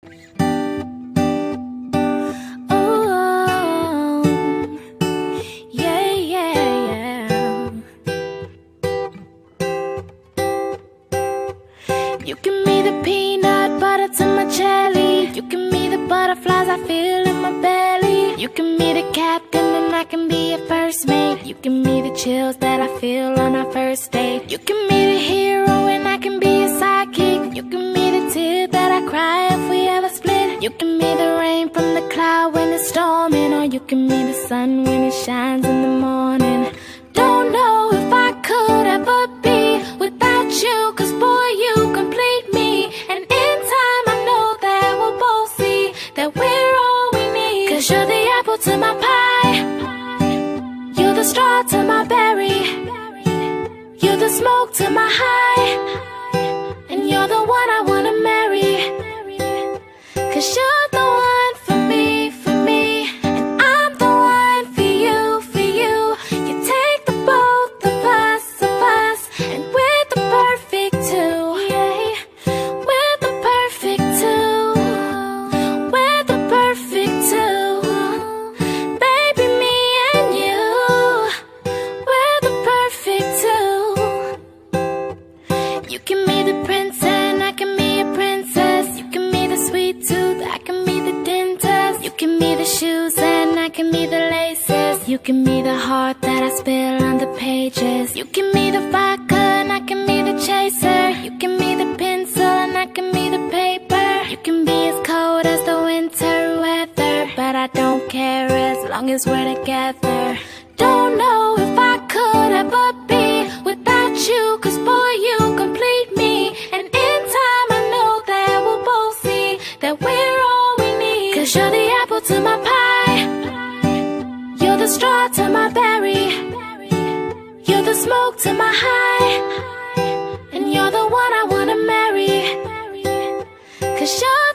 Oh, yeah, yeah, yeah. You give me the peanut butter to my jelly. You give me the butterflies I feel in my belly. You give me the captain and I can be your first mate. You give me the chills that I feel on our first date. You give me the hero and I can be your sidekick. You give me the tear that I cry if we ever split. You give me the rain from the cloud when it's storming, or you give me the sun when it shines in the morning. Don't know if I could ever be without you, 'cause boy, you complete me. And in time I know that we'll both see that we're all we need. 'Cause you're the apple to my pie, you're the straw to my berry, you're the smoke to my high, and you're the one I wanna marry. 'Cause you're the one for me, and I'm the one for you, for you. You take the both of us, and we're the perfect two. Yeah, we're the perfect two. We're the perfect two. Baby, me and you, we're the perfect two. You give me the prince and I can be a princess. You give me the sweet tooth, I can be the dentist. You give me the shoes and I can be the laces. You give me the heart that I spill on the pages. You give me the vodka and I can be the chaser. You give me the pencil and I can be the paper. You can be as cold as the winter weather, but I don't care as long as we're together. Don't know if I could ever be without you, 'cause boy, you complete me. And in time I know that we'll both see that we're all we need. 'Cause you're the apple to my pie, you're the straw to my berry, you're the smoke to my high, and you're the one I wanna marry. 'Cause you're